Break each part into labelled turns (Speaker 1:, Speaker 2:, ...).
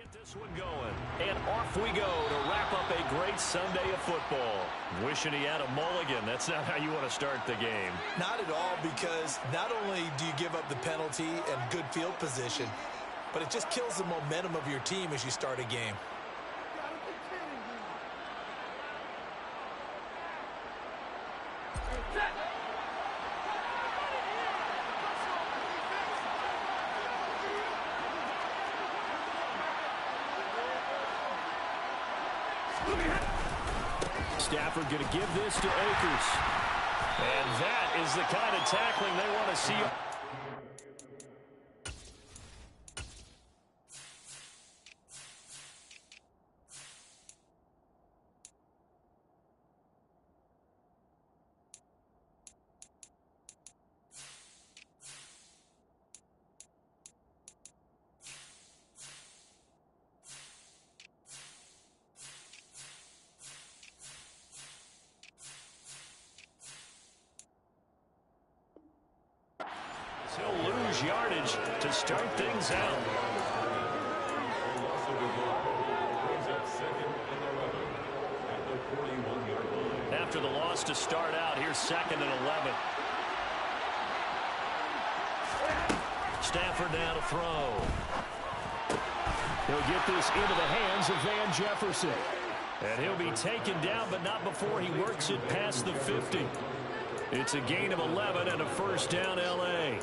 Speaker 1: Get this one going. And off we go to wrap up a great Sunday of football. Wishing he had a mulligan. That's not how you want to start the game.
Speaker 2: Not at all, because not only do you give up the penalty and good field position, but it just kills the momentum of your team as you start a game.
Speaker 1: Stafford going to give this to Akers. And that is the kind of tackling they want to see. He'll lose yardage to start things out. After the loss to start out, here's 2nd and 11. Stafford now to throw. He'll get this into the hands of Van Jefferson. And he'll be taken down, but not before he works it past the 50. It's a gain of 11 and a first down, L.A.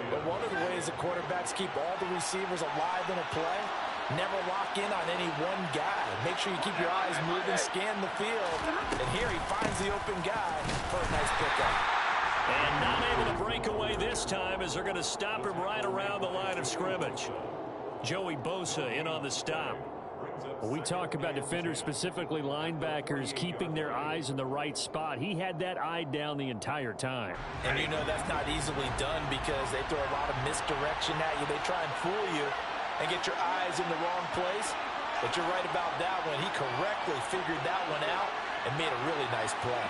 Speaker 2: But one of the ways the quarterbacks keep all the receivers alive in a play, never lock in on any one guy. Make sure you keep your eyes moving, scan the field. And here he finds the open guy for a nice pickup.
Speaker 1: And not able to break away this time as they're going to stop him right around the line of scrimmage. Joey Bosa in on the stop.
Speaker 3: When we talk about defenders, specifically linebackers, keeping their eyes in the right spot, he had that eye down the entire time.
Speaker 2: And you know that's not easily done because they throw a lot of misdirection at you. They try and fool you and get your eyes in the wrong place. But you're right about that one. He correctly figured that one out and made a really nice play.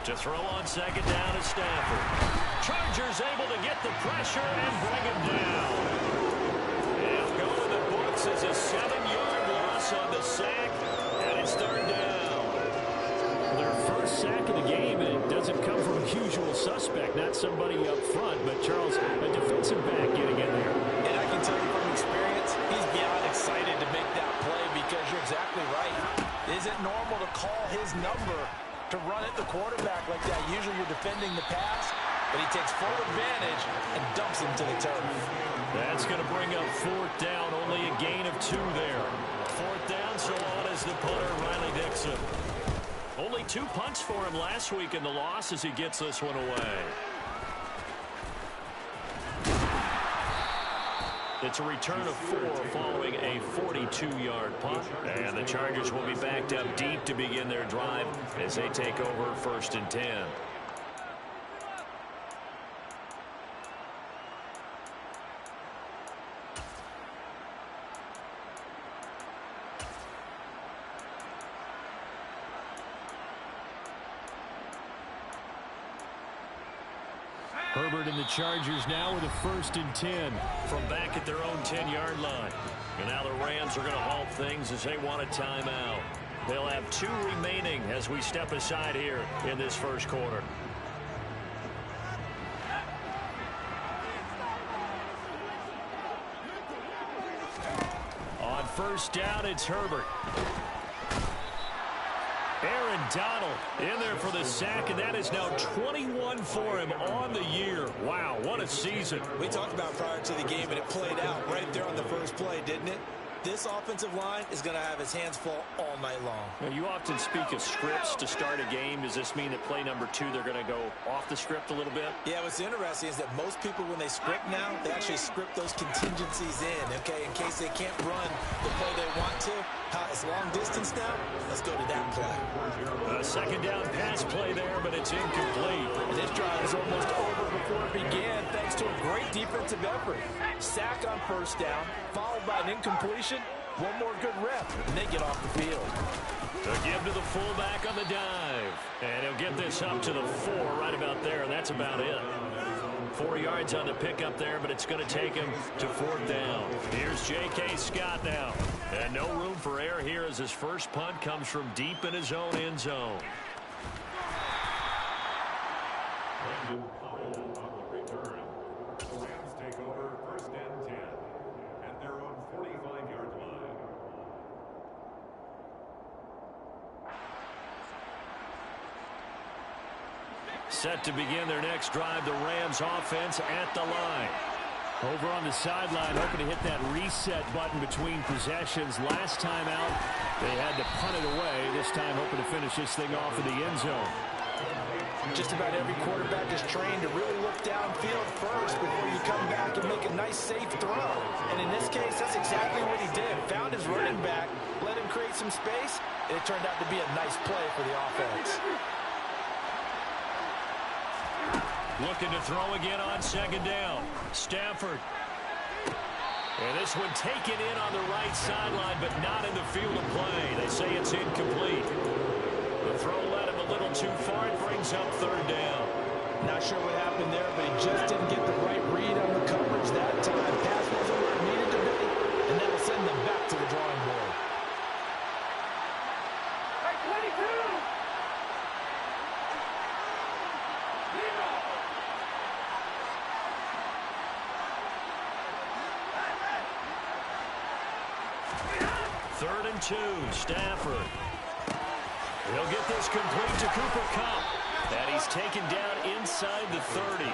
Speaker 1: To throw on 2nd down is Stafford. Chargers able to get the pressure and bring him down. And go to the books as a 7-yard loss on the sack, and it's 3rd down.
Speaker 3: Their first sack of the game, and it doesn't come from a usual suspect, not somebody up front, but Charles, a defensive back getting in there.
Speaker 2: And I can tell you from experience, he's beyond excited to make that play because you're exactly right. Is it normal to call his number to run at the quarterback like that? Usually you're defending the pass, but he takes full advantage and dumps him to the turf.
Speaker 1: That's going to bring up 4th down, only a gain of 2 there. 4th down, so on is the punter, Riley Dixon. Only 2 punts for him last week in the loss as he gets this one away. It's a return of 4 following a 42-yard punt. And the Chargers will be backed up deep to begin their drive as they take over 1st and 10.
Speaker 3: Herbert and the Chargers now with a 1st and 10.
Speaker 1: From back at their own 10-yard line. And now the Rams are going to halt things as they want a timeout. They'll have 2 remaining as we step aside here in this first quarter. On 1st down, it's Herbert. Aaron Donald in there for the sack, and that is now 21 for him on the year. Wow, what a season.
Speaker 2: We talked about prior to the game, and it played out right there on the first play, didn't it? This offensive line is going to have his hands full all night long.
Speaker 1: Now, you often speak of scripts to start a game. Does this mean that play number 2, they're going to go off the script a little bit?
Speaker 2: Yeah, what's interesting is that most people, when they script now, they actually script those contingencies in, okay, in case they can't run the play they want to. It's long distance now. Let's go to that play.
Speaker 1: A 2nd down pass play there, but it's incomplete.
Speaker 2: And this drive is almost over before it began, thanks to a great defensive effort. Sack on 1st down, followed by an incompletion. One more good rep, and they get off the field.
Speaker 1: To give to the fullback on the dive. And he'll get this up to the 4 right about there, and that's about it. 4 yards on the pickup there, but it's going to take him to 4th down. Here's J.K. Scott now. And no room for error here as his first punt comes from deep in his own end zone.
Speaker 4: Rams take over 1st and 10 at their own 45-yard line.
Speaker 1: Set to begin their next drive, the Rams offense at the line.
Speaker 3: Over on the sideline, hoping to hit that reset button between possessions. Last time out, they had to punt it away. This time, hoping to finish this thing off in the end zone.
Speaker 2: Just about every quarterback is trained to really look downfield first before you come back and make a nice, safe throw. And in this case, that's exactly what he did. Found his running back, let him create some space, and it turned out to be a nice play for the offense.
Speaker 1: Looking to throw again on 2nd down. Stafford. And this one taken in on the right sideline, but not in the field of play. They say it's incomplete. The throw led him a little too far. It brings up 3rd down.
Speaker 2: Not sure what happened there, but he just didn't get the right read on the coverage that time. Pass wasn't where it needed to be, and that'll send them back to the drawing board.
Speaker 1: Third and 2, Stafford. He'll get this complete to Cooper Kupp. And he's taken down inside the 30.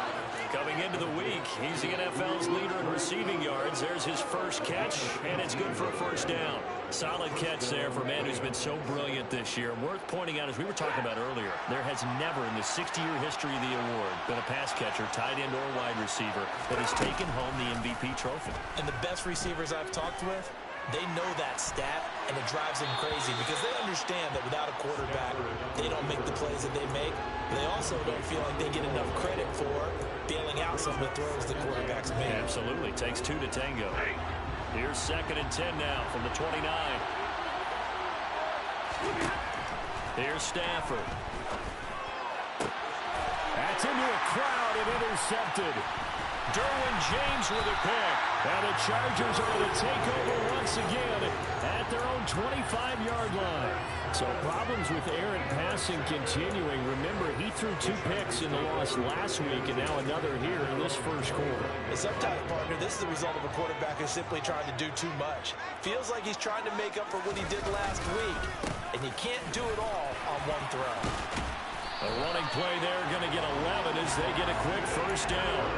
Speaker 1: Coming into the week, he's the NFL's leader in receiving yards. There's his first catch, and it's good for a 1st down. Solid catch there for a man who's been so brilliant this year. Worth pointing out, as we were talking about earlier, there has never in the 60-year history of the award been a pass catcher, tight end, or wide receiver that has taken home the MVP trophy.
Speaker 2: And the best receivers I've talked with, they know that stat, and it drives them crazy because they understand that without a quarterback, they don't make the plays that they make. They also don't feel like they get enough credit for bailing out some of the throws the quarterbacks make.
Speaker 1: Absolutely. Takes 2 to tango. Here's 2nd and 10 now from the 29. Here's Stafford.
Speaker 3: That's into a crowd and intercepted.
Speaker 1: Derwin James with a pick.
Speaker 3: And the Chargers are going to take over once again at their own 25-yard line. So problems with errant passing continuing. Remember, he threw 2 picks in the loss last week, and now another here in this first quarter.
Speaker 2: And sometimes, partner, this is the result of a quarterback who's simply trying to do too much. Feels like he's trying to make up for what he did last week, and you can't do it all on one throw.
Speaker 1: A running play there, going to get 11 as they get a quick 1st down.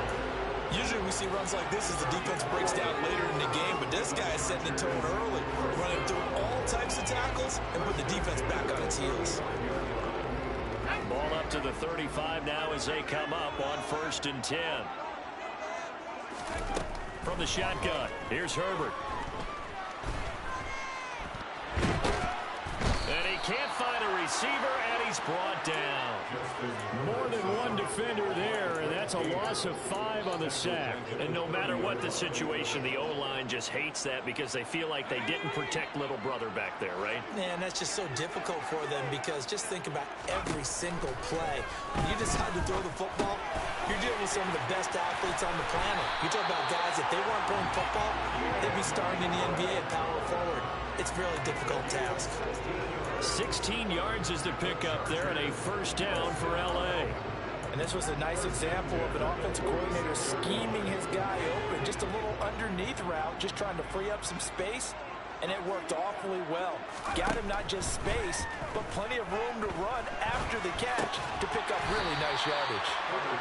Speaker 2: Usually we see runs like this as the defense breaks down later in the game, but this guy is setting the tone early, running through all types of tackles and put the defense back on its heels.
Speaker 1: Ball up to the 35 now as they come up on 1st and 10. From the shotgun, here's Herbert. And he can't find a receiver, and he's brought down.
Speaker 3: More than one defender there, and that's a loss of 5 on the sack.
Speaker 1: And no matter what the situation, the O-line just hates that because they feel like they didn't protect little brother back there, right?
Speaker 2: Man, that's just so difficult for them because just think about every single play. When you decide to throw the football, you're dealing with some of the best athletes on the planet. You talk about guys, if they weren't playing football, they'd be starting in the NBA at power forward. It's a really difficult task.
Speaker 1: 16 yards is the pickup there, and a 1st down for L.A.
Speaker 2: And this was a nice example of an offensive coordinator scheming his guy open. Just a little underneath route, just trying to free up some space, and it worked awfully well. Got him not just space, but plenty of room to run after the catch to pick up really nice yardage.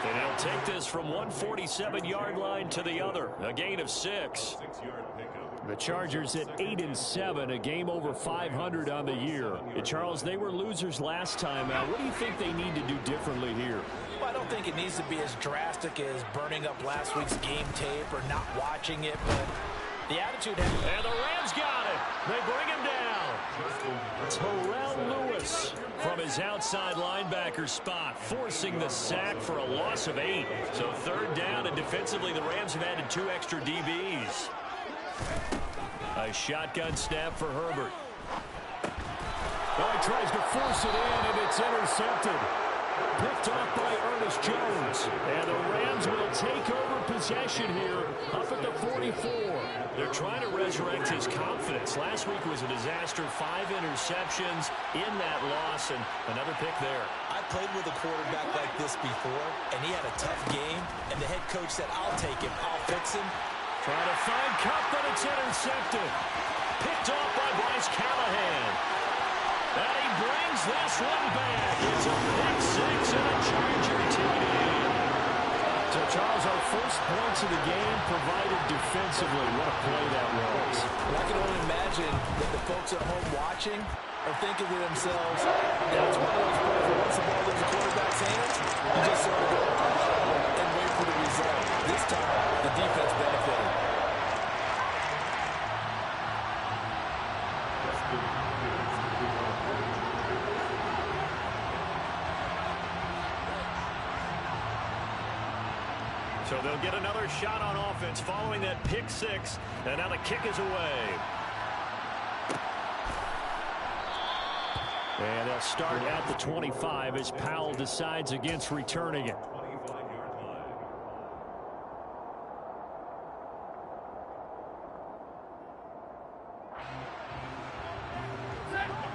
Speaker 1: And he'll take this from 147-yard line to the other, a gain of 6.
Speaker 4: 6-yard pickup.
Speaker 3: The Chargers at 8-7, a game over 500 on the year. And Charles, they were losers last time out. What do you think they need to do differently here?
Speaker 2: Well, I don't think it needs to be as drastic as burning up last week's game tape or not watching it, but the attitude...
Speaker 1: And the Rams got it. They bring him down. Terrell Lewis from his outside linebacker spot, forcing the sack for a loss of 8. So 3rd down, and defensively the Rams have added 2 extra DBs. A shotgun snap for Herbert.
Speaker 3: Oh, he tries to force it in, and it's intercepted. Picked off by Ernest Jones. And the Rams will take over possession here up at the 44.
Speaker 1: They're trying to resurrect his confidence. Last week was a disaster. 5 interceptions in that loss, and another pick there.
Speaker 2: I played with a quarterback like this before, and he had a tough game, and the head coach said, I'll take him, I'll fix him.
Speaker 1: Trying to find Kupp, but it's intercepted. Picked off by Bryce Callahan. And he brings this one back. It's a pick 6 and a Charger TD.
Speaker 3: So, Charles, our first points of the game provided defensively. What a play that was.
Speaker 2: Well, I can only imagine that the folks at home watching are thinking to themselves, that's one of those plays where once the ball leaves the quarterback's hands, you just sort of go, and wait for the result. This time, the defense benefited.
Speaker 1: So they'll get another shot on offense following that pick 6. And now the kick is away.
Speaker 3: And they'll start at the 25 as Powell decides against returning it.
Speaker 4: 25-yard line.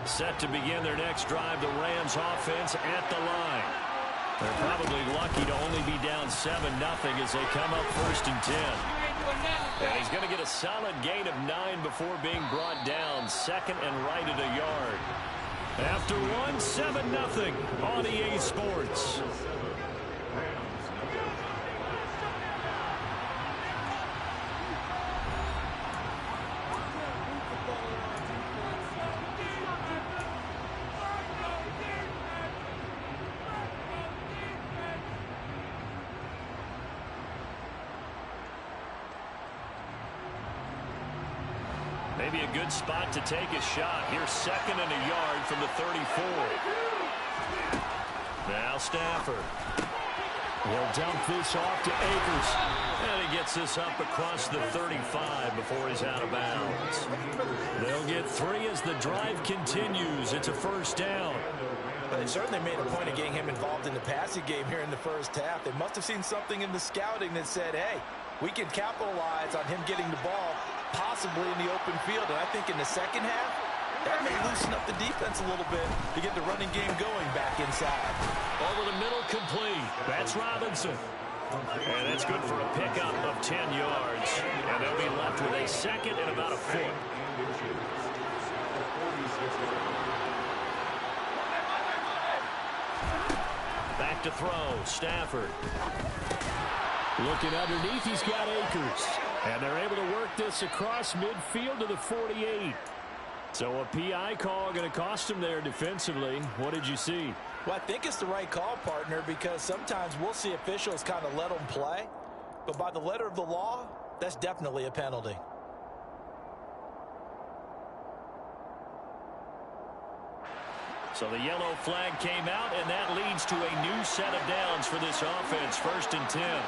Speaker 1: Set to begin their next drive, the Rams offense at the line. They're probably lucky to only be down 7-0 as they come up 1st and 10. And he's going to get a solid gain of 9 before being brought down. 2nd and right at a yard. After 7-0 on EA Sports. Maybe a good spot to take a shot. Here's 2nd and a yard from the 34. Now Stafford.
Speaker 3: He'll dump this off to Akers.
Speaker 1: And he gets this up across the 35 before he's out of bounds.
Speaker 3: They'll get 3 as the drive continues. It's a 1st down.
Speaker 2: But they certainly made a point of getting him involved in the passing game here in the first half. They must have seen something in the scouting that said, hey, we can capitalize on him getting the ball possibly in the open field. And I think in the second half, that may loosen up the defense a little bit to get the running game going back inside.
Speaker 1: Over the middle, complete. That's Robinson. And that's good for a pickup of 10 yards. And they'll be left with a 2nd and about a foot. Back to throw, Stafford.
Speaker 3: Looking underneath, he's got Akers. And they're able to work this across midfield to the 48. So a PI call going to cost him there defensively. What did you see?
Speaker 2: Well, I think it's the right call, partner, because sometimes we'll see officials kind of let them play. But by the letter of the law, that's definitely a penalty.
Speaker 1: So the yellow flag came out, and that leads to a new set of downs for this offense. 1st and 10.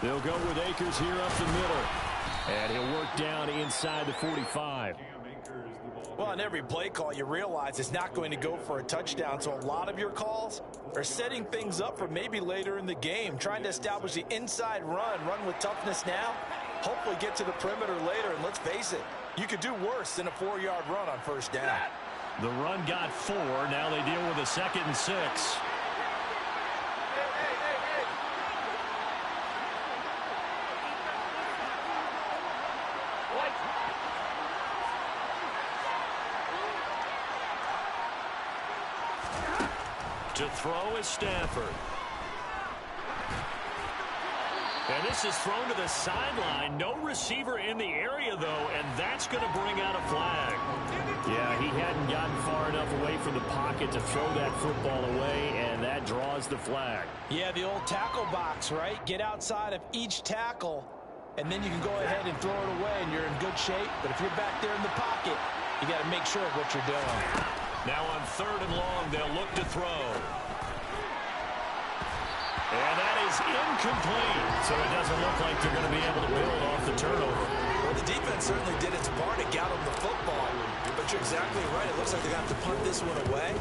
Speaker 3: They'll go with Akers here up the middle. And he'll work down inside the 45.
Speaker 2: Well, on every play call, you realize it's not going to go for a touchdown. So a lot of your calls are setting things up for maybe later in the game, trying to establish the inside run with toughness now, hopefully get to the perimeter later. And let's face it, you could do worse than a 4-yard run on 1st down.
Speaker 1: The run got 4. Now they deal with a 2nd and 6. To throw is Stafford. And this is thrown to the sideline. No receiver in the area, though, and that's going to bring out a flag.
Speaker 3: Yeah, he hadn't gotten far enough away from the pocket to throw that football away, and that draws the flag.
Speaker 2: Yeah, the old tackle box, right? Get outside of each tackle, and then you can go ahead and throw it away, and you're in good shape. But if you're back there in the pocket, You got to make sure of what you're doing.
Speaker 1: Now on 3rd and long, they'll look to throw. And that is incomplete. So it doesn't look like they're going to be able to build off the turnover.
Speaker 2: Well, the defense certainly did its part to get them the football. But you're exactly right. It looks like they're going to have to punt this one away.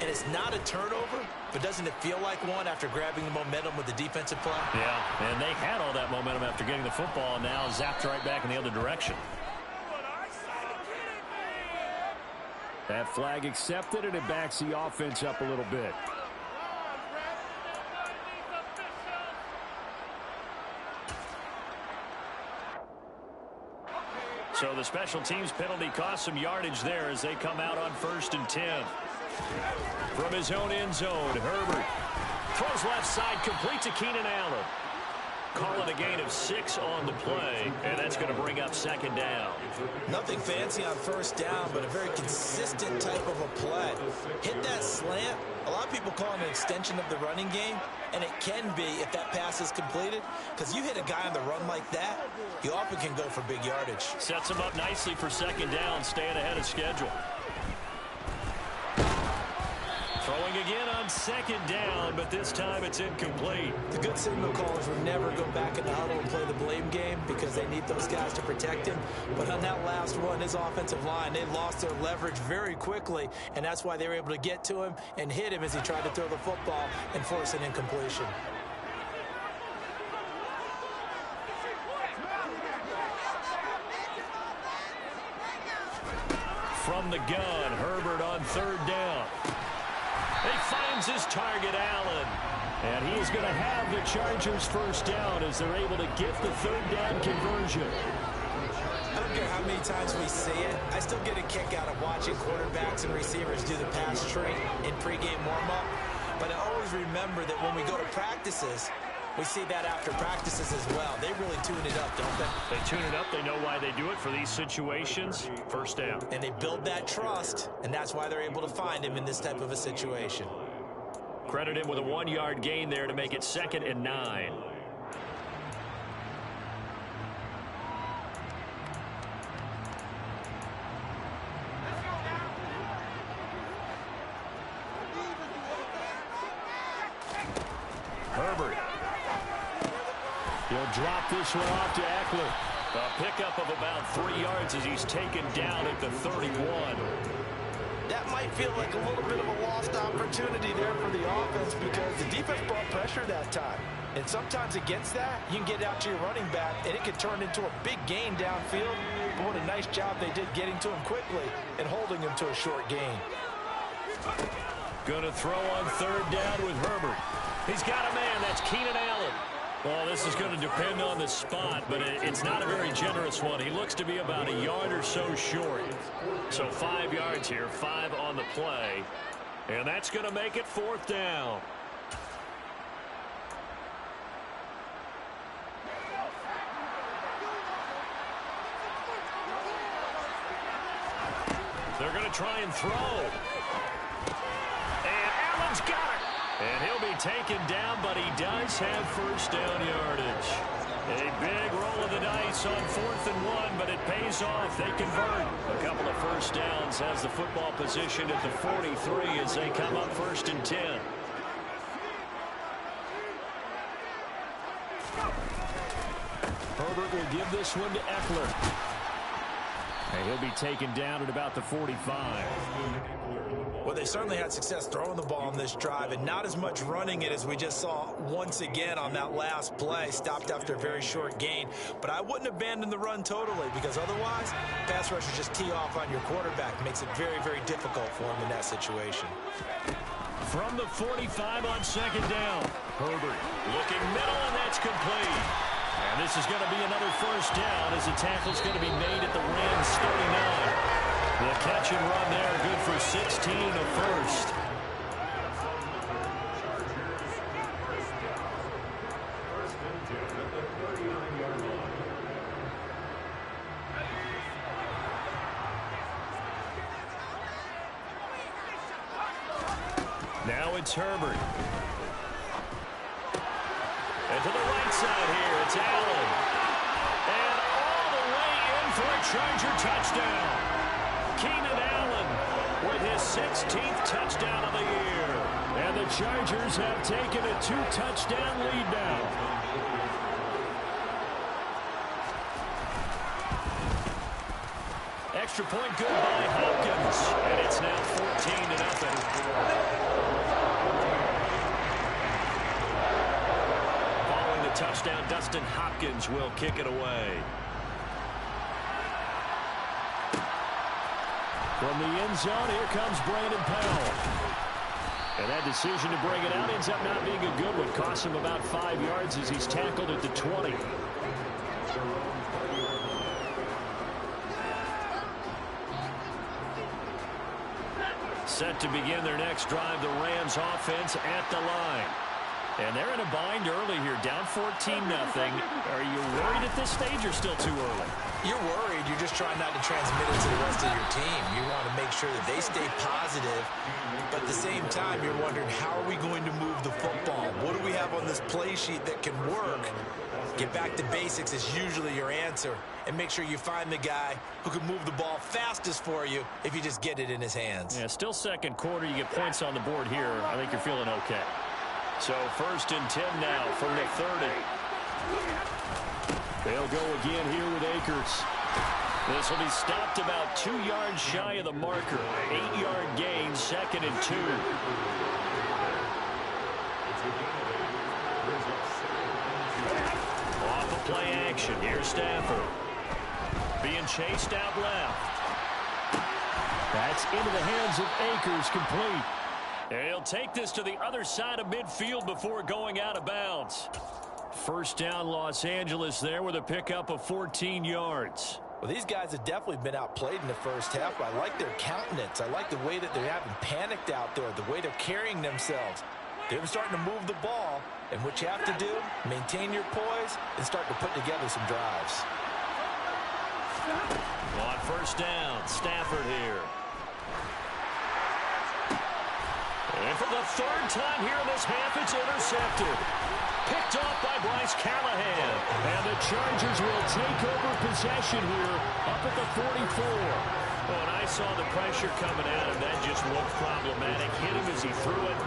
Speaker 2: And it's not a turnover, but doesn't it feel like one after grabbing the momentum with the defensive play?
Speaker 3: Yeah, and they had all that momentum after getting the football, and now zapped right back in the other direction. That flag accepted, and it backs the offense up a little bit. So the special teams penalty cost some yardage there as they come out on 1st and 10. From his own end zone, Herbert throws left side, complete to Keenan Allen. Call it a gain of 6 on the play, and that's going to bring up 2nd down.
Speaker 2: Nothing fancy on 1st down, but a very consistent type of a play. Hit that slant. A lot of people call it an extension of the running game, and it can be if that pass is completed, because you hit a guy on the run like that, you often can go for big yardage.
Speaker 3: Sets him up nicely for 2nd down, staying ahead of schedule. Throwing again on 2nd down, but this time it's incomplete.
Speaker 2: The good signal callers will never go back in the huddle and play the blame game because they need those guys to protect him. But on that last one, his offensive line, they lost their leverage very quickly, and that's why they were able to get to him and hit him as he tried to throw the football and force an incompletion.
Speaker 3: From the gun, Herbert on 3rd down. He finds his target, Allen. And he is going to have the Chargers 1st down as they're able to get the 3rd down conversion.
Speaker 2: I don't care how many times we see it. I still get a kick out of watching quarterbacks and receivers do the pass trait in pregame warm-up. But I always remember that when we go to practices, we see that after practices as well. They really tune it up, don't they?
Speaker 3: They tune it up. They know why they do it for these situations. 1st down.
Speaker 2: And they build that trust, and that's why they're able to find him in this type of a situation.
Speaker 3: Credit him with a 1-yard gain there to make it 2nd and 9. Herbert. He'll drop this one off to Eckler. A pickup of about 3 yards as he's taken down at the 31.
Speaker 2: That might feel like a little bit of a lost opportunity there for the offense because the defense brought pressure that time. And sometimes against that, you can get out to your running back, and it can turn into a big gain downfield. But what a nice job they did getting to him quickly and holding him to a short gain.
Speaker 3: Going to throw on 3rd down with Herbert. He's got a man. That's Keenan Allen. Well, this is going to depend on the spot, but it's not a very generous one. He looks to be about a yard or so short. So 5 yards here, 5 on the play. And that's going to make it 4th down. They're going to try and throw. And Allen's got it. And he'll be taken down, but he does have 1st down yardage. A big roll of the dice on 4th and 1, but it pays off. They convert. A couple of 1st downs has the football position at the 43 as they come up 1st and 10. Herbert will give this one to Eckler. And he'll be taken down at about the 45.
Speaker 2: Well, they certainly had success throwing the ball on this drive and not as much running it as we just saw once again on that last play. Stopped after a very short gain. But I wouldn't abandon the run totally because otherwise, pass rushers just tee off on your quarterback. Makes it very, very difficult for him in that situation.
Speaker 3: From the 45 on 2nd down. Herbert looking middle, and that's complete. And this is going to be another 1st down as the tackle's going to be made at the Rams 39. The catch and run there, good for 16 of 1st. Now it's Herbert. And to the right side here, it's Allen. And all the way in for a Charger touchdown.
Speaker 1: Keenan Allen with his 16th touchdown of the year.
Speaker 3: And the Chargers have taken a 2-touchdown lead now.
Speaker 1: Extra point good by Hopkins. And it's now 14-0. Following the touchdown, Dustin Hopkins will kick it away.
Speaker 3: From the end zone, here comes Brandon Powell. And that decision to bring it out ends up not being a good one. Costs him about 5 yards as he's tackled at the 20.
Speaker 1: Set to begin their next drive, the Rams offense at the line. And they're in a bind early here, down 14-0. Are you worried at this stage or still too early?
Speaker 2: You're worried. You're just trying not to transmit it to the rest of your team. You want to make sure that they stay positive. But at the same time, you're wondering, how are we going to move the football? What do we have on this play sheet that can work? Get back to basics is usually your answer. And make sure you find the guy who can move the ball fastest for you if you just get it in his hands.
Speaker 3: Yeah, still second quarter. You get points on the board here. I think you're feeling okay.
Speaker 1: So 1st and 10 now from the 30.
Speaker 3: They'll go again here with Akers.
Speaker 1: This will be stopped about 2 yards shy of the marker. 8-yard gain, 2nd and 2. Off of play action. Here's Stafford. Being chased out left.
Speaker 3: That's into the hands of Akers, complete.
Speaker 1: And he'll take this to the other side of midfield before going out of bounds. First down, Los Angeles there with a pickup of 14 yards.
Speaker 2: Well, these guys have definitely been outplayed in the first half, but I like their countenance. I like the way that they're having panicked out there, the way they're carrying themselves. They're starting to move the ball, and what you have to do, maintain your poise and start to put together some drives.
Speaker 1: On first down, Stafford here. And for the 3rd time here in this half, it's intercepted. Picked off by Bryce Callahan.
Speaker 3: And the Chargers will take over possession here up at the 44.
Speaker 1: Well, and I saw the pressure coming at him. That just looked problematic. Hit him as he threw it,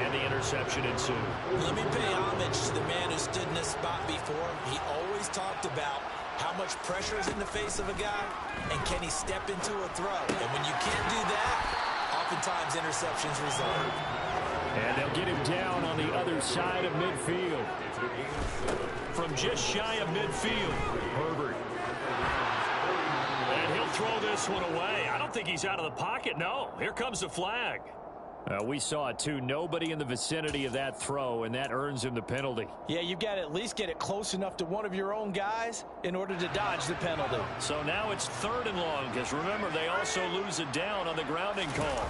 Speaker 1: and the interception ensued.
Speaker 2: Let me pay homage to the man who stood in this spot before. He always talked about how much pressure is in the face of a guy, and can he step into a throw. And when you can't do that, oftentimes interceptions result.
Speaker 3: And they'll get him down on the other side of midfield.
Speaker 1: From just shy of midfield, Herbert. And he'll throw this one away. I don't think he's out of the pocket. No, here comes the flag.
Speaker 3: We saw it too. Nobody in the vicinity of that throw, and that earns him the penalty.
Speaker 2: Yeah, you've got to at least get it close enough to one of your own guys in order to dodge the penalty.
Speaker 1: So now it's 3rd and long, because remember, they also lose it down on the grounding call.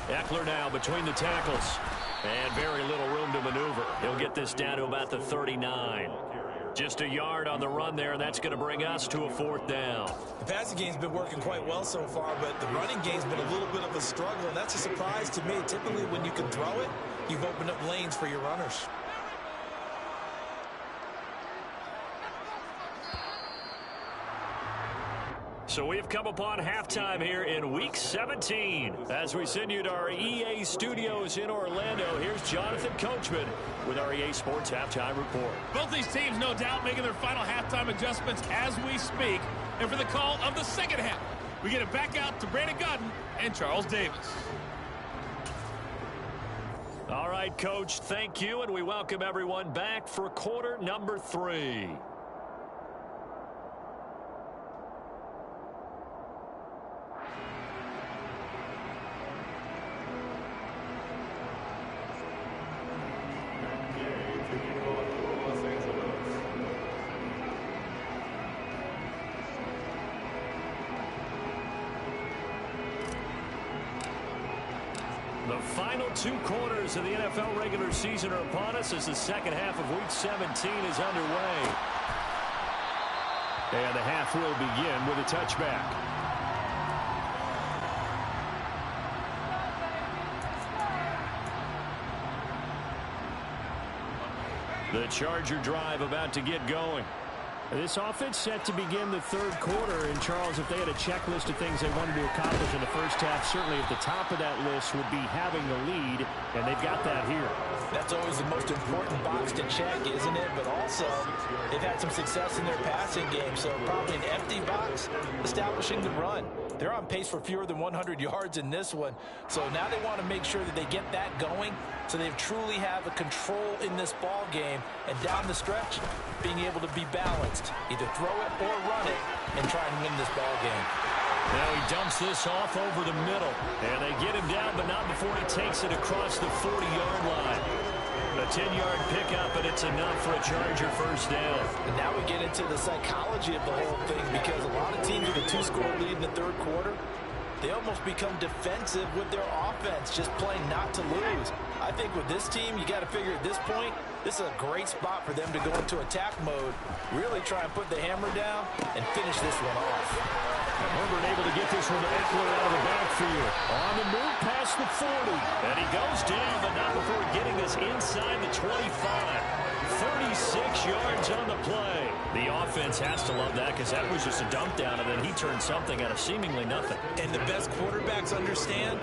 Speaker 1: Eckler now between the tackles. And very little room to maneuver. He'll get this down to about the 39. Just a yard on the run there, and that's going to bring us to a 4th down.
Speaker 2: The passing game's been working quite well so far, but the running game's been a little bit of a struggle, and that's a surprise to me. Typically, when you can throw it, you've opened up lanes for your runners.
Speaker 1: So we've come upon halftime here in Week 17. As we send you to our EA studios in Orlando, here's Jonathan Coachman with our EA Sports Halftime Report.
Speaker 5: Both these teams, no doubt, making their final halftime adjustments as we speak. And for the call of the second half, we get it back out to Brandon Gaudin and Charles Davis.
Speaker 1: All right, Coach, thank you, and we welcome everyone back for quarter number 3. The final 2 quarters of the NFL regular season are upon us as the second half of Week 17 is underway.
Speaker 3: And the half will begin with a touchback. The Charger drive about to get going. This offense set to begin the third quarter. And, Charles, if they had a checklist of things they wanted to accomplish in the first half, certainly at the top of that list would be having the lead, and they've got that here.
Speaker 2: That's always the most important box to check, isn't it? But also, they've had some success in their passing game, so probably an empty box establishing the run. They're on pace for fewer than 100 yards in this one, so now they want to make sure that they get that going so they truly have a control in this ball game, and down the stretch, being able to be balanced, either throw it or run it, and try and win this ball game.
Speaker 3: Now he dumps this off over the middle, and they get him down, but not before he takes it across the 40-yard line. A 10-yard pickup, and it's enough for a Charger first down.
Speaker 2: And now we get into the psychology of the whole thing, because a lot of teams with a 2-score lead in the third quarter, they almost become defensive with their offense, just playing not to lose. I think with this team, you got to figure at this point, this is a great spot for them to go into attack mode, really try and put the hammer down and finish this one off.
Speaker 3: Herbert able to get this one to Eckler out of the backfield. On the move past the 40. And he goes down, but not before getting us inside the 25. 36 yards on the play. The offense has to love that, because that was just a dump down, and then he turned something out of seemingly nothing.
Speaker 2: And the best quarterbacks understand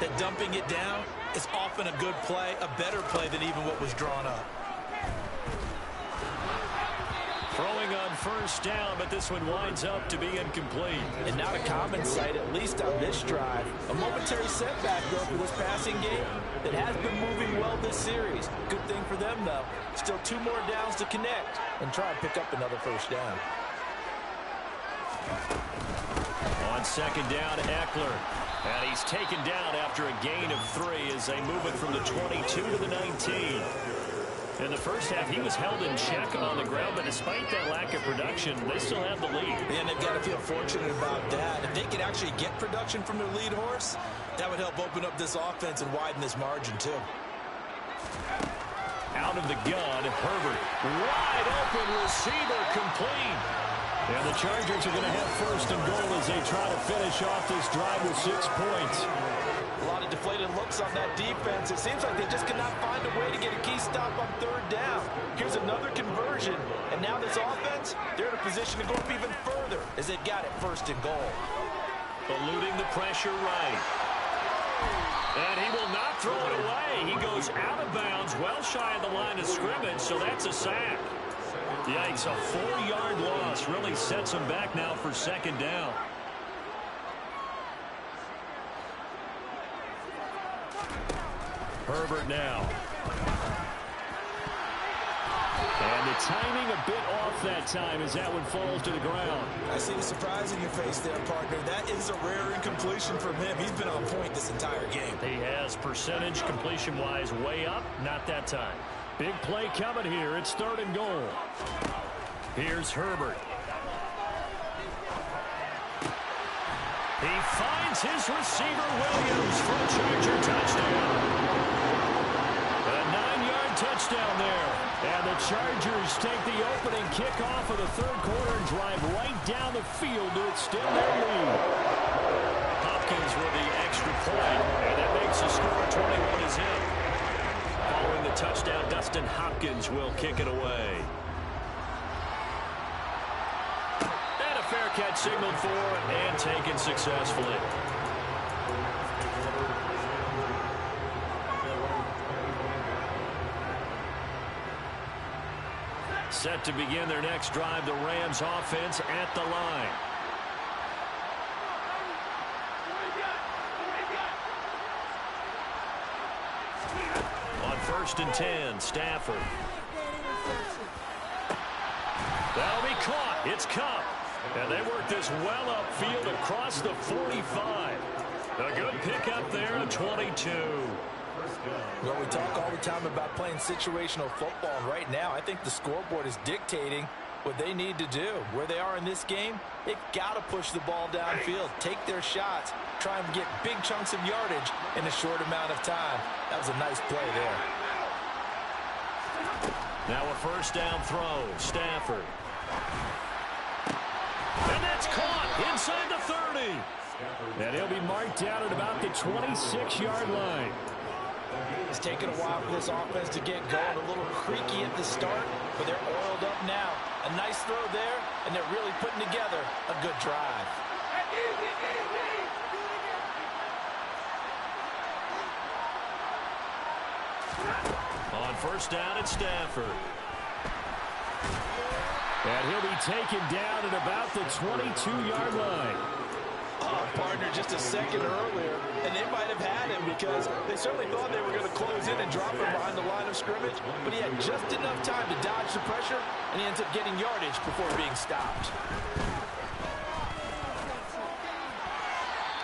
Speaker 2: that dumping it down is often a good play, a better play than even what was drawn up.
Speaker 3: Throwing on first down, but this one winds up to be incomplete.
Speaker 2: And not a common sight, at least on this drive. A momentary setback, though, for this passing game that has been moving well this series. Good thing for them, though. Still 2 more downs to connect and try and pick up another first down.
Speaker 3: On second down, Eckler. And he's taken down after a gain of 3 as they move it from the 22 to the 19. In the first half, he was held in check on the ground, but despite that lack of production, they still have the lead.
Speaker 2: And they've got to feel fortunate about that. If they could actually get production from their lead horse, that would help open up this offense and widen this margin, too.
Speaker 3: Out of the gun, Herbert. Wide open receiver, complete. And the Chargers are going to have first and goal as they try to finish off this drive with 6 points.
Speaker 2: A lot of deflated looks on that defense. It seems like they just cannot find a way to get a key stop on third down. Here's another conversion, and now this offense, they're in a position to go up even further as they've got it first and goal.
Speaker 3: Eluding the pressure right. And he will not throw it away. He goes out of bounds, well shy of the line of scrimmage, so that's a sack. Yikes, a 4-yard loss really sets him back now for second down. Herbert now. And the timing a bit off that time as that one falls to the ground.
Speaker 2: I see the surprise in your face there, partner. That is a rare incompletion from him. He's been on point this entire game.
Speaker 3: He has percentage completion-wise way up, not that time. Big play coming here. It's third and goal. Here's Herbert. He finds his receiver, Williams, for a Charger touchdown. A 9-yard touchdown there. And the Chargers take the opening kickoff of the third quarter and drive right down the field to extend their lead. Hopkins with the extra point, and that makes the score 21 is him. Following the touchdown, Dustin Hopkins will kick it away. And a fair catch signaled for and taken successfully. Set to begin their next drive, the Rams offense at the line. On first and 10, Stafford. That'll be caught. It's Kupp. And they work this well upfield across the 45. A good pickup there at 22.
Speaker 2: Well, we talk all the time about playing situational football, and right now I think the scoreboard is dictating what they need to do. Where they are in this game, they've got to push the ball downfield, take their shots, try and get big chunks of yardage in a short amount of time. That was a nice play there.
Speaker 3: Now a first down throw, Stafford. And that's caught inside the 30. And he'll be marked down at about the 26-yard line.
Speaker 2: It's taken a while for this offense to get going. A little creaky at the start, but they're oiled up now. A nice throw there, and they're really putting together a good drive.
Speaker 1: On first down, it's Stafford.
Speaker 3: And he'll be taken down at about the 22-yard line.
Speaker 2: Oh, partner, just a second earlier, and they might have had him because they certainly thought they were going to close in and drop him behind the line of scrimmage, but he had just enough time to dodge the pressure, and he ends up getting yardage before being stopped.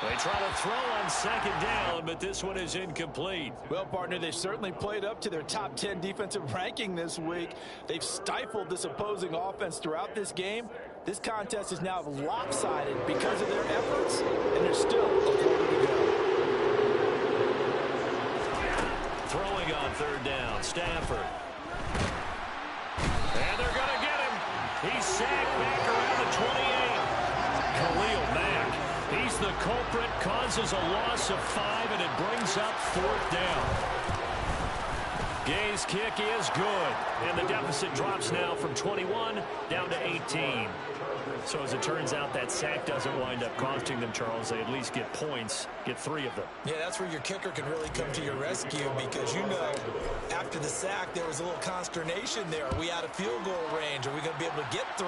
Speaker 1: They try to throw on second down, but this one is incomplete.
Speaker 2: Well, partner, they've certainly played up to their top 10 defensive ranking this week. They've stifled this opposing offense throughout this game. This contest is now lopsided because of their efforts, and there's still a quarter to go.
Speaker 1: Throwing on third down, Stafford. And they're going to get him. He's sacked back around the 28. Khalil Mack. He's the culprit, causes a loss of 5, and it brings up fourth down. Gay's kick is good, and the deficit drops now from 21 down to 18. So as it turns out, that sack doesn't wind up costing them, Charles. They at least get points, get 3 of them.
Speaker 6: Yeah, that's where your kicker can really come to your rescue because, you know, after the sack, there was a little consternation there. Are we out of field goal range? Are we going to be able to get 3?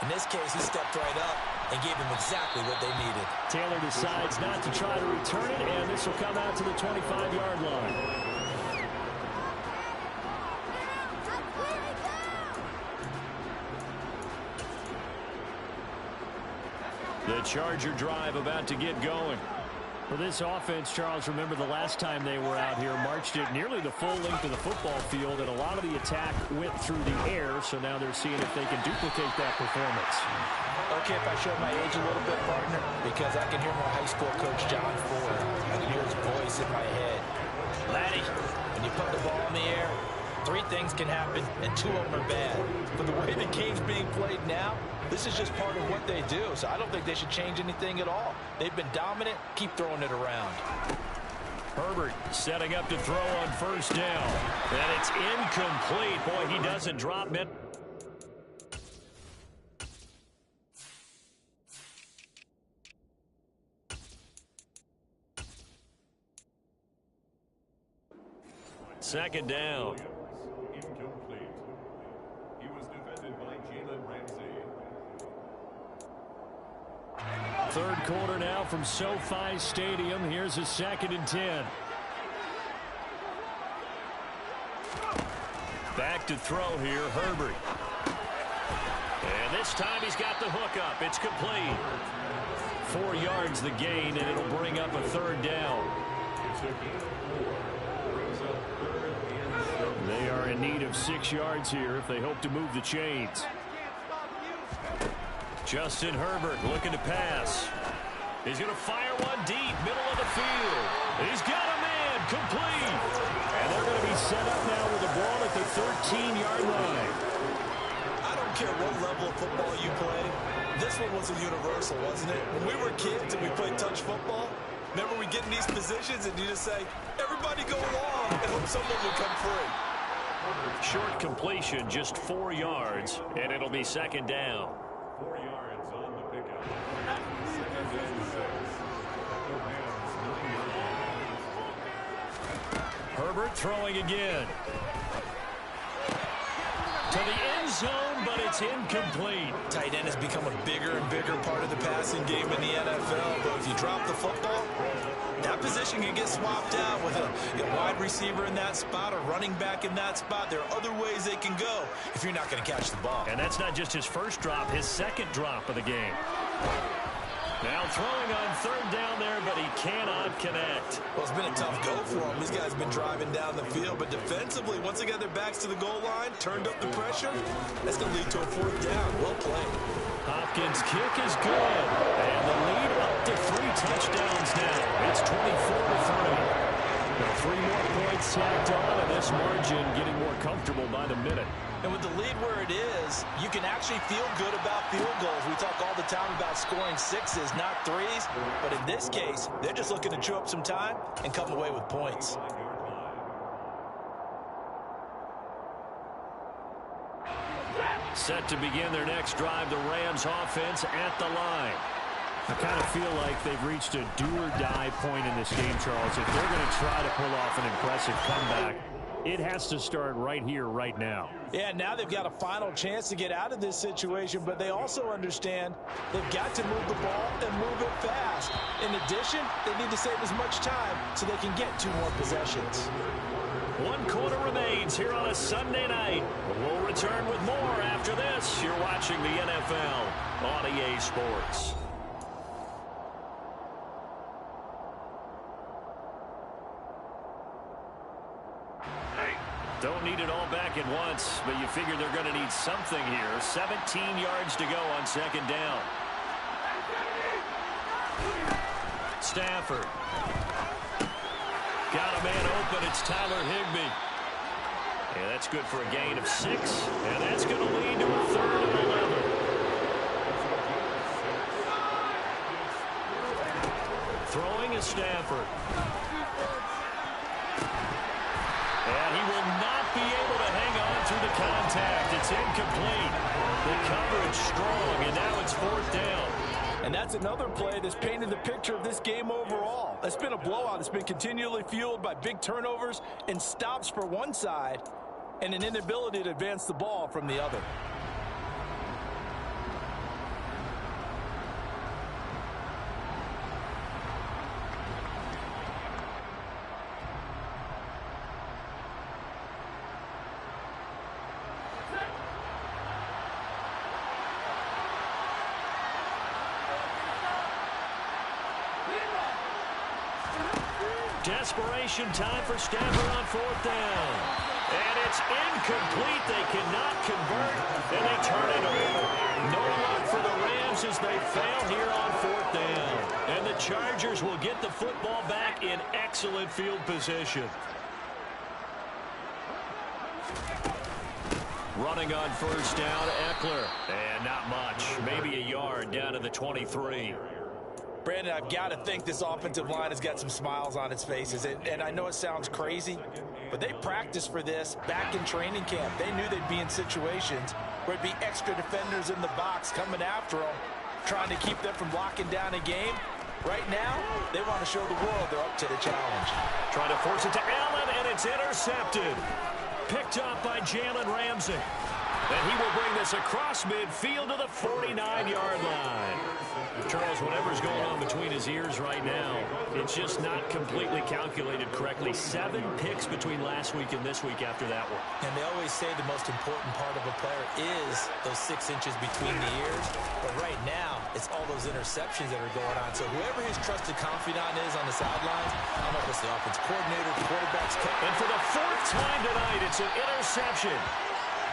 Speaker 6: In this case, he stepped right up and gave them exactly what they needed.
Speaker 3: Taylor decides not to try to return it, and this will come out to the 25-yard line. The Charger drive about to get going. For this offense, Charles, remember the last time they were out here, marched it nearly the full length of the football field, and a lot of the attack went through the air, so now they're seeing if they can duplicate that performance.
Speaker 2: Okay, if I show my age a little bit, partner, because I can hear my high school coach, John Ford. I can hear his voice in my head. Laddie, when you put the ball in the air, 3 things can happen, and 2 of them are bad. But the way the game's being played now, this is just part of what they do, so I don't think they should change anything at all. They've been dominant. Keep throwing it around.
Speaker 1: Herbert setting up to throw on first down. And it's incomplete. Boy, he doesn't drop it. Second down.
Speaker 4: Incomplete. He was defended by Jalen Ramsey.
Speaker 3: Third quarter now from SoFi Stadium. Here's a 2nd and 10.
Speaker 1: Back to throw here, Herbert. And this time he's got the hook up. It's complete. 4 yards the gain, and it'll bring up a 3rd down.
Speaker 4: It's a gain of 4. Brings up 3rd and 7.
Speaker 3: They are in need of 6 yards here if they hope to move the chains.
Speaker 1: Justin Herbert looking to pass. He's going to fire one deep, middle of the field. He's got a man, complete.
Speaker 3: And they're going to be set up now with the ball at the 13-yard line.
Speaker 6: I don't care what level of football you play. This one was a universal, wasn't it? When we were kids and we played touch football, remember we get in these positions and you just say, everybody go along, and hope someone will come free.
Speaker 1: Short completion, just 4 yards, and it'll be 2nd down.
Speaker 4: 4 yards on the pickup. 2nd and 6.
Speaker 1: Herbert throwing again. To the end zone, but it's incomplete.
Speaker 6: Tight end has become a bigger and bigger part of the passing game in the NFL, but if you drop the football, that position can get swapped out with a wide receiver in that spot, a running back in that spot. There are other ways they can go if you're not going to catch the ball.
Speaker 1: And that's not just his first drop, his 2nd drop of the game. Now throwing on 3rd down there, but he cannot connect.
Speaker 6: Well, it's been a tough go for him. These guys have been driving down the field, but defensively, once they got their backs to the goal line, turned up the pressure, that's going to lead to a 4th down. Well played.
Speaker 1: Hopkins' kick is good. And the lead up to 3 touchdowns now. It's 24-3. 3 more points tacked on, and this margin getting more comfortable by the minute.
Speaker 2: And with the lead where it is, you can actually feel good about field goals. We talk all the time about scoring 6s, not 3s. But in this case, they're just looking to chew up some time and come away with points.
Speaker 1: Set to begin their next drive, the Rams offense at the line.
Speaker 3: I kind of feel like they've reached a do-or-die point in this game, Charles. If they're going to try to pull off an impressive comeback, it has to start right here, right now.
Speaker 2: Yeah, now they've got a final chance to get out of this situation, but they also understand they've got to move the ball and move it fast. In addition, they need to save as much time so they can get 2 more possessions.
Speaker 1: 1 quarter remains here on a Sunday night. We'll return with more after this. You're watching the NFL on EA Sports. Don't need it all back at once, but you figure they're going to need something here. 17 yards to go on second down. Stafford. Got a man open. It's Tyler Higbee. Yeah, that's good for a gain of 6. And that's going to lead to a 3rd and 11. Throwing is Stafford. And he will not be able to hang on through the contact. It's incomplete. The coverage strong, and now it's 4th down.
Speaker 2: And that's another play that's painted the picture of this game overall. It's been a blowout. It's been continually fueled by big turnovers and stops for one side and an inability to advance the ball from the other.
Speaker 1: Desperation time for Stafford on 4th down. And it's incomplete. They cannot convert, and they turn it over. No luck for the Rams as they fail here on 4th down. And the Chargers will get the football back in excellent field position. Running on 1st down, Eckler. And not much. Maybe a yard down to the 23.
Speaker 2: Brandon, I've got to think this offensive line has got some smiles on its faces. And I know it sounds crazy, but they practiced for this back in training camp. They knew they'd be in situations where it'd be extra defenders in the box coming after them, trying to keep them from locking down a game. Right now, they want to show the world they're up to the challenge.
Speaker 1: Trying to force it to Allen, and it's intercepted. Picked up by Jalen Ramsey. And he will bring this across midfield to the 49-yard line. Charles, whatever's going on between his ears right now, it's just not completely calculated correctly. 7 picks between last week and this week after that one.
Speaker 2: And they always say the most important part of a player is those 6 inches between the ears. But right now, it's all those interceptions that are going on. So whoever his trusted confidant is on the sidelines, I don't know if it's the offensive coordinator, the quarterback's coach.
Speaker 1: And for the 4th time tonight, it's an interception.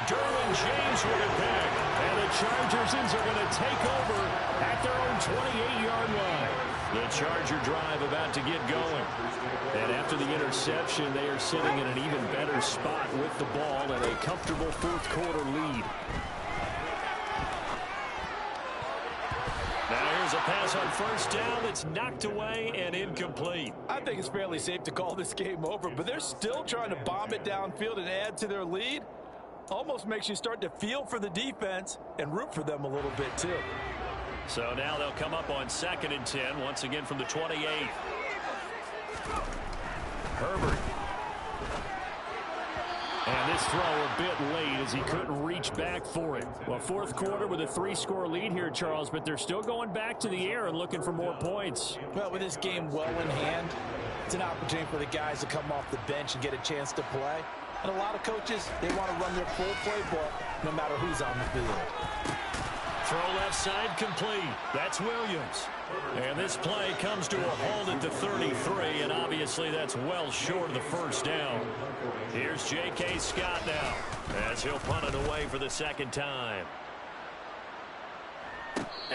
Speaker 1: Derwin James with it back. And the Chargers are going to take over at their own 28-yard line. The Charger drive about to get going. And after the interception, they are sitting in an even better spot with the ball and a comfortable 4th quarter lead. Now here's a pass on 1st down that's knocked away and incomplete.
Speaker 2: I think it's fairly safe to call this game over, but they're still trying to bomb it downfield and add to their lead. Almost makes you start to feel for the defense and root for them a little bit too.
Speaker 1: So now they'll come up on 2nd and 10, once again from the 28. Herbert. And this throw a bit late as he couldn't reach back for it. Well, 4th quarter with a 3-score lead here, Charles, but they're still going back to the air and looking for more points.
Speaker 2: Well, with this game well in hand, it's an opportunity for the guys to come off the bench and get a chance to play. And a lot of coaches, they want to run their full playbook no matter who's on the field.
Speaker 1: Throw left side complete. That's Williams. And this play comes to a halt at the 33, and obviously that's well short of the 1st down. Here's J.K. Scott now as he'll punt it away for the 2nd time.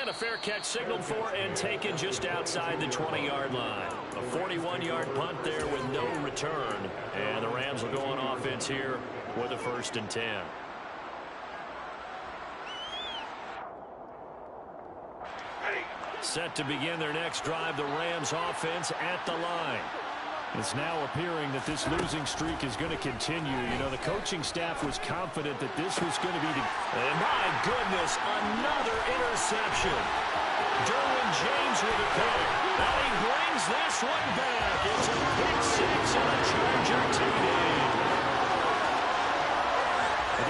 Speaker 1: And a fair catch signaled for and taken just outside the 20-yard line. A 41-yard punt there with no return. And the Rams will go on offense here with a 1st and 10. Set to begin their next drive, the Rams offense at the line.
Speaker 3: It's now appearing that this losing streak is going to continue. You know, the coaching staff was confident that this was going to be the...
Speaker 1: And my goodness, another interception. Derwin James with a pick. Now he brings this one back. It's a pick six and a Charger TD.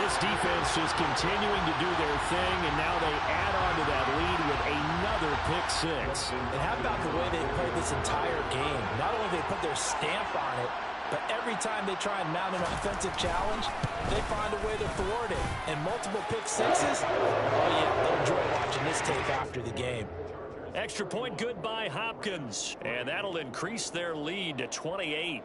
Speaker 3: This defense just continuing to do their thing, and now they add on to that lead with another pick six.
Speaker 2: And how about the way they played this entire game? Not only they put their stamp on it, but every time they try and mount an offensive challenge, they find a way to thwart it. And multiple pick sixes, oh yeah, they'll enjoy watching this tape after the game.
Speaker 1: Extra point good by Hopkins. And that'll increase their lead to 28.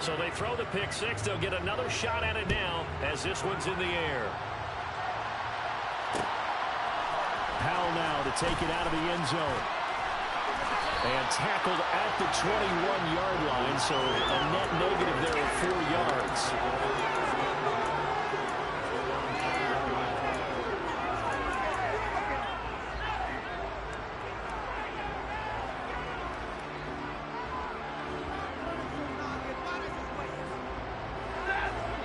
Speaker 1: So they throw the pick six. They'll get another shot at it now as this one's in the air.
Speaker 3: Powell now to take it out of the end zone. And tackled at the 21-yard line, so a net negative there of 4 yards.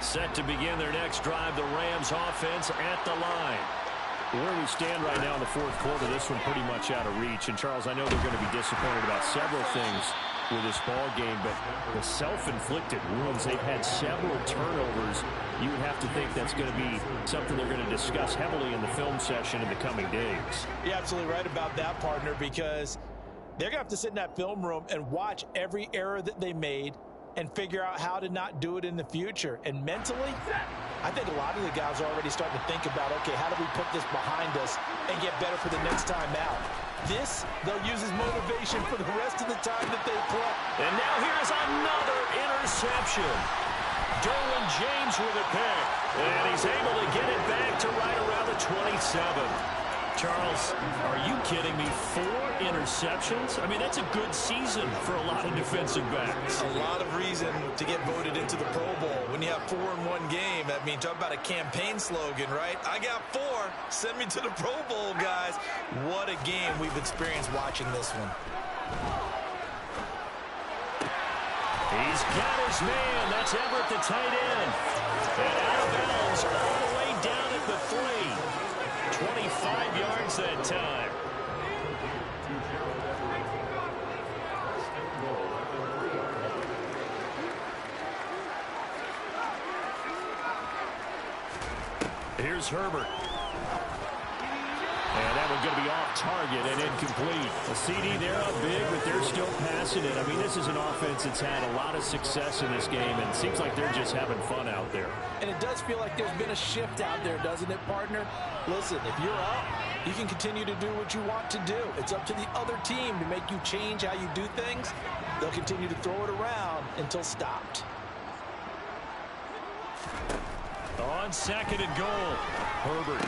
Speaker 1: Set to begin their next drive, the Rams offense at the line.
Speaker 3: Where we stand right now in the fourth quarter, this one pretty much out of reach. And, Charles, I know they're going to be disappointed about several things with this ball game, but the self-inflicted wounds, they've had several turnovers. You would have to think that's going to be something they're going to discuss heavily in the film session in the coming days.
Speaker 2: You're absolutely right about that, partner, because they're going to have to sit in that film room and watch every error that they made and figure out how to not do it in the future. And mentally, I think a lot of the guys are already starting to think about, okay, how do we put this behind us and get better for the next time out? This, they'll use as motivation for the rest of the time that they play.
Speaker 1: And now here's another interception. Derwin James with a pick. And he's able to get it back to right around the 27. Charles, are you kidding me? 4 interceptions? I mean, that's a good season for a lot of defensive backs.
Speaker 6: A lot of reason to get voted into the Pro Bowl. When you have 4 in one game, I mean, talk about a campaign slogan, right? I got 4. Send me to the Pro Bowl, guys. What a game we've experienced watching this one.
Speaker 1: He's got his man. That's Everett, the tight end. And out of bounds all the way down at the 3. 25 yards that time. Here's Herbert. And that one's going to be off target and incomplete. A CD, they're up big, but they're still passing it. I mean, this is an offense that's had a lot of success in this game, and it seems like they're just having fun out there.
Speaker 2: And it does feel like there's been a shift out there, doesn't it, partner? Listen, if you're up, you can continue to do what you want to do. It's up to the other team to make you change how you do things. They'll continue to throw it around until stopped.
Speaker 1: On second and goal, Herbert.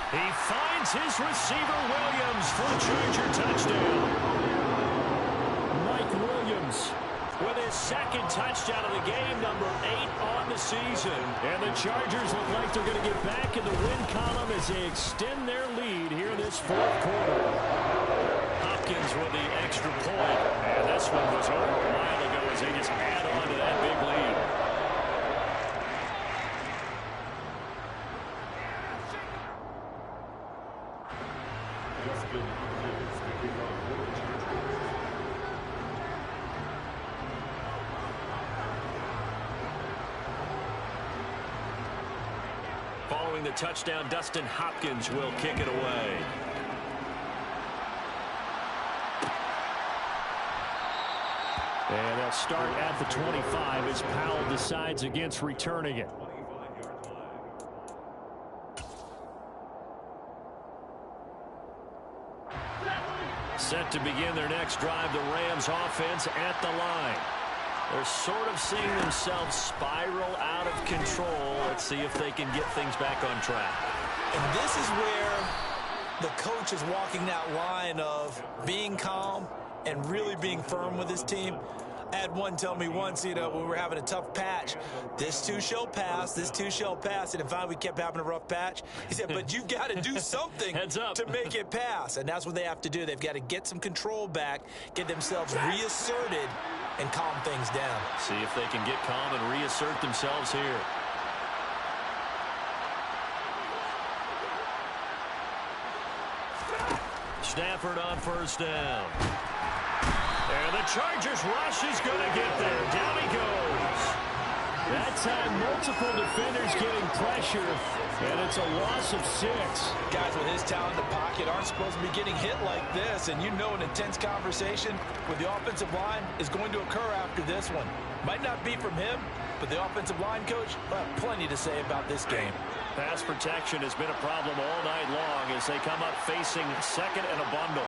Speaker 1: He finds his receiver, Williams, for a Charger touchdown.
Speaker 3: Mike Williams
Speaker 1: with his second touchdown of the game, number 8 on the season. And the Chargers look like they're going to get back in the win column as they extend their lead here in this fourth quarter. Hopkins with the extra point. And this one was over a while ago as they just add on to that big lead. Following the touchdown, Dustin Hopkins will kick it away.
Speaker 3: And they'll start at the 25 as Powell decides against returning it.
Speaker 1: Set to begin their next drive, the Rams offense at the line. They're sort of seeing themselves spiral out of control. Let's see if they can get things back on track.
Speaker 2: And this is where the coach is walking that line of being calm and really being firm with his team.
Speaker 6: I had one tell me once, when we were having a tough patch, this too shall pass, this too shall pass. And finally we kept having a rough patch. He said, but you've got to do something to make it pass. And that's what they have to do. They've got to get some control back, get themselves reasserted, and calm things down.
Speaker 1: See if they can get calm and reassert themselves here. Stafford on first down. And the Chargers rush is going to get there. Down he goes.
Speaker 3: That time, multiple defenders getting pressure, and it's a loss of 6.
Speaker 2: Guys with his talent in the pocket aren't supposed to be getting hit like this, and you know an intense conversation with the offensive line is going to occur after this one. Might not be from him, but the offensive line coach will have plenty to say about this game.
Speaker 1: Pass protection has been a problem all night long as they come up facing second and a bundle.